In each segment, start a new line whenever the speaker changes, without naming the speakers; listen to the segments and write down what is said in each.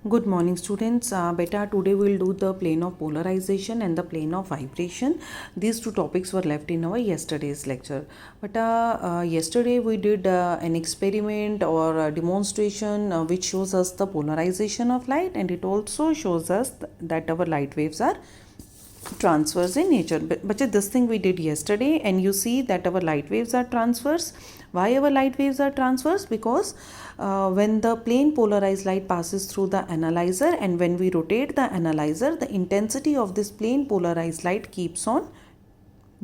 Good morning, students. Beta, today we'll do the plane of polarization and the plane of vibration. These two topics were left in our yesterday's lecture. But yesterday we did an experiment or a demonstration which shows us the polarization of light, and it also shows us that our light waves are transverse in nature. But this thing we did yesterday, and you see that our light waves are transverse. Why our light waves are transverse? Because when the plane polarized light passes through the analyzer, and when we rotate the analyzer, the intensity of this plane polarized light keeps on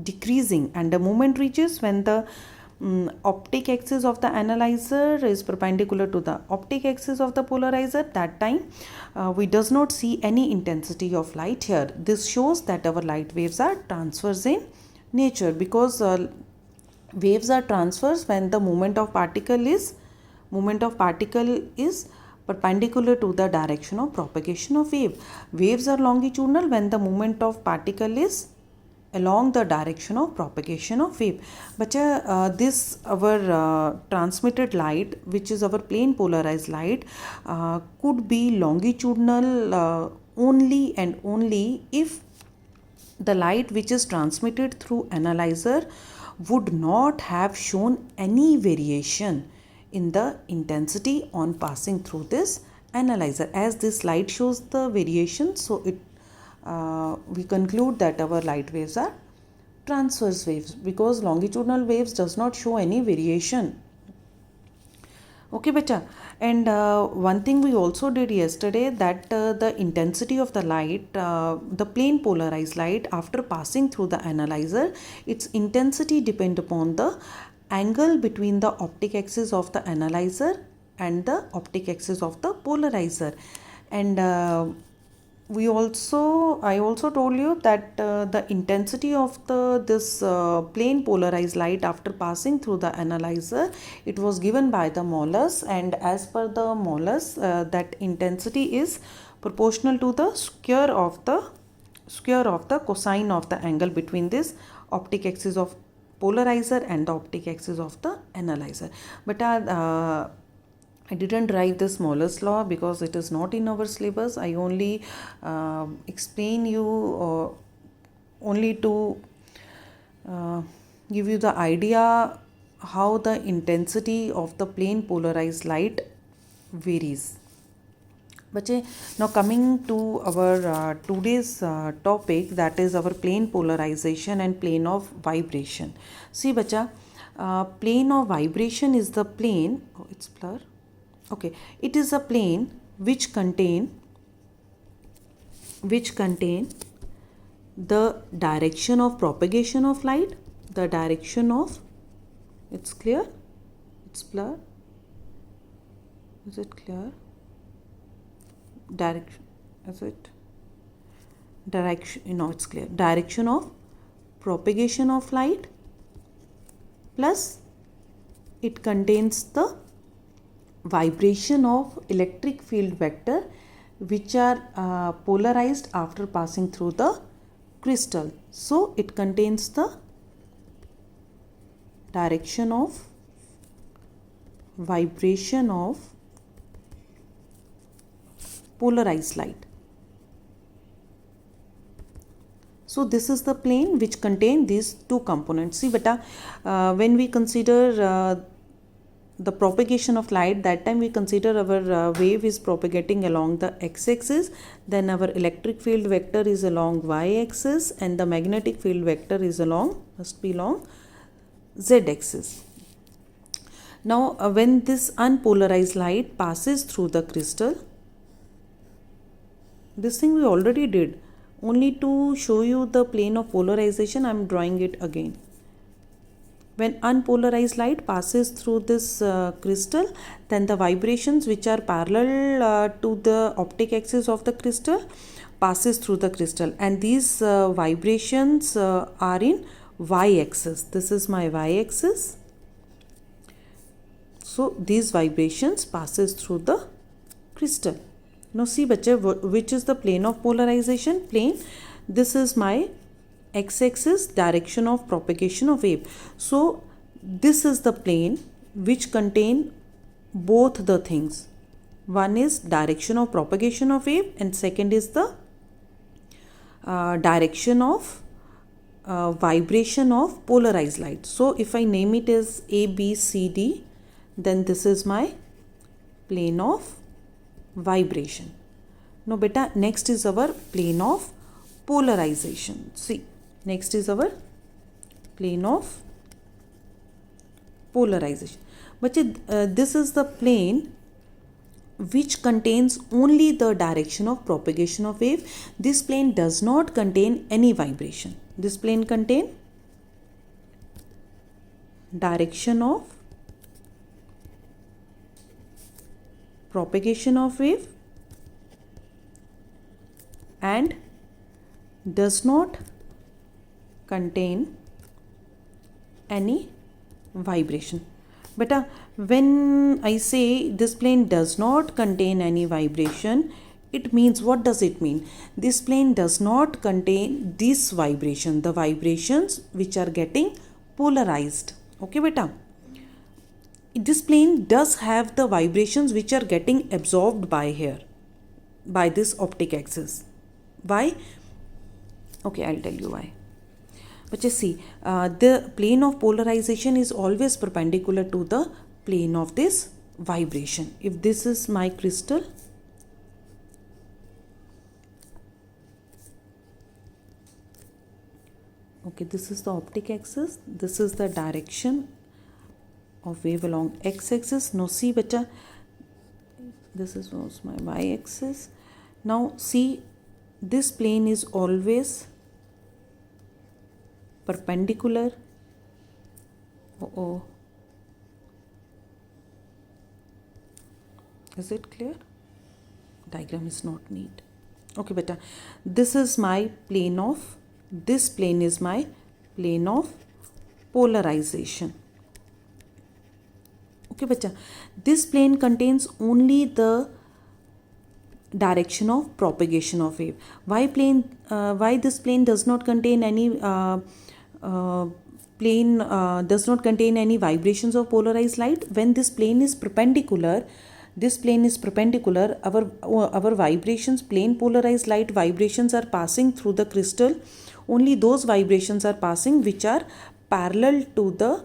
decreasing, and the moment reaches when the optic axis of the analyzer is perpendicular to the optic axis of the polarizer, that time we does not see any intensity of light here. This shows that our light waves are transverse in nature, because waves are transverse when the movement of particle is perpendicular to the direction of propagation of wave. Waves are longitudinal when the movement of particle is along the direction of propagation of wave. But this our transmitted light, which is our plane polarized light, could be longitudinal only and only if the light which is transmitted through analyzer would not have shown any variation in the intensity on passing through this analyzer. As this light shows the variation, so we conclude that our light waves are transverse waves, because longitudinal waves does not show any variation. Okay, beta. And one thing we also did yesterday, that the intensity of the light, the plane polarized light, after passing through the analyzer, its intensity depend upon the angle between the optic axis of the analyzer and the optic axis of the polarizer. And I also told you that the intensity of this plane polarized light after passing through the analyzer, it was given by the molus, and as per the molus, that intensity is proportional to the square of the cosine of the angle between this optic axis of polarizer and the optic axis of the analyzer. But I didn't write this molus law because it is not in our syllabus. I only explain you only to give you the idea how the intensity of the plane polarized light varies. Bache, now coming to our today's topic, that is our plane polarization and plane of vibration. See, bacha, plane of vibration is the plane. Oh, it's blur. Okay, it is a plane which contain the direction of propagation of light, the direction of, it's clear, it's blur, is it clear, direction, is it direction, no, it's clear, direction of propagation of light, plus it contains the vibration of electric field vector which are polarized after passing through the crystal. So it contains the direction of vibration of polarized light. So this is the plane which contain these two components. See, beta, when we consider the propagation of light, that time we consider our wave is propagating along the x-axis, then our electric field vector is along y-axis, and the magnetic field vector is must be along z-axis. Now when this unpolarized light passes through the crystal, this thing we already did, only to show you the plane of polarization I am drawing it again. When unpolarized light passes through this crystal, then the vibrations which are parallel to the optic axis of the crystal passes through the crystal, and these vibrations are in y-axis. This is my y-axis. So these vibrations passes through the crystal. Now see, bache, which is the plane of polarization? Plane, this is my x-axis, direction of propagation of wave. So this is the plane which contain both the things. One is direction of propagation of wave and second is the direction of vibration of polarized light. So if I name it as A, B, C, D, then this is my plane of vibration. Now beta, next is our plane of polarization. See, next is our plane of polarization. But this is the plane which contains only the direction of propagation of wave. This plane does not contain any vibration. This plane contain direction of propagation of wave and does not contain any vibration. But when I say this plane does not contain any vibration, it means, what does it mean? This plane does not contain this vibration, the vibrations which are getting polarized. Okay beta, this plane does have the vibrations which are getting absorbed by here, by this optic axis. Why? Okay, I'll tell you why. But just see, the plane of polarization is always perpendicular to the plane of this vibration. If this is my crystal, okay, this is the optic axis, this is the direction of wave along x-axis. Now see beta, this is was my y-axis. Now see, this plane is always perpendicular. Is it clear? Diagram is not neat. Okay beta, this is my plane of, this plane is my plane of polarization. Okay beta, this plane contains only the direction of propagation of wave. Why this plane does not contain any does not contain any vibrations of polarized light? When this plane is perpendicular, our vibrations, plane polarized light vibrations are passing through the crystal. Only those vibrations are passing which are parallel to the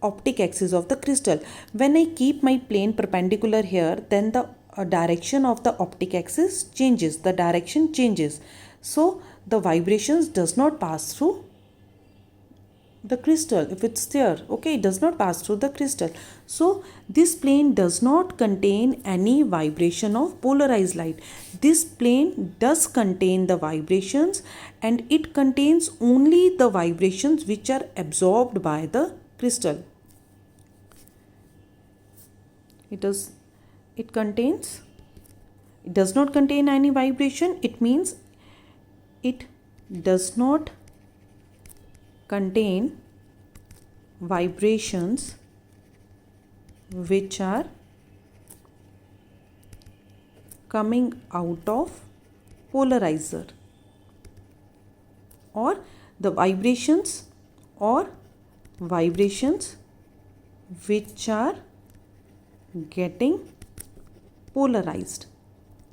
optic axis of the crystal. When I keep my plane perpendicular here, then the direction of the optic axis changes, the direction changes. So the vibrations does not pass through the crystal. If it's there, okay, it does not pass through the crystal. So this plane does not contain any vibration of polarized light. This plane does contain the vibrations, and it contains only the vibrations which are absorbed by the crystal. It does not contain any vibration. It means it does not contain vibrations which are coming out of polarizer, or the vibrations which are getting polarized.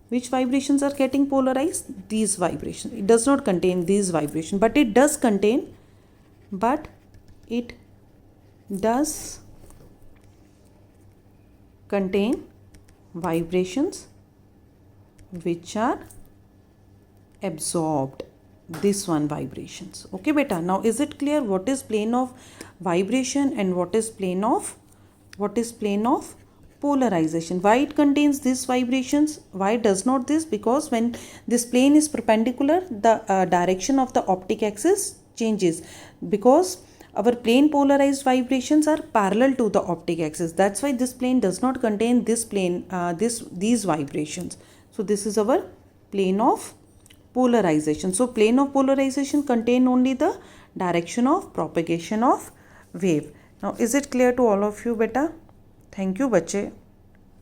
Which vibrations are getting polarized? These vibrations. It does not contain these vibrations, but it does contain vibrations which are absorbed. This one vibrations. Okay beta, now is it clear what is plane of vibration and what is plane of polarization? Why it contains these vibrations? Why does not this? Because when this plane is perpendicular, the direction of the optic axis changes, because our plane polarized vibrations are parallel to the optic axis. That's why this plane does not contain this plane, these vibrations. So this is our plane of polarization. So plane of polarization contain only the direction of propagation of wave. Now is it clear to all of you beta? Thank you बच्चे.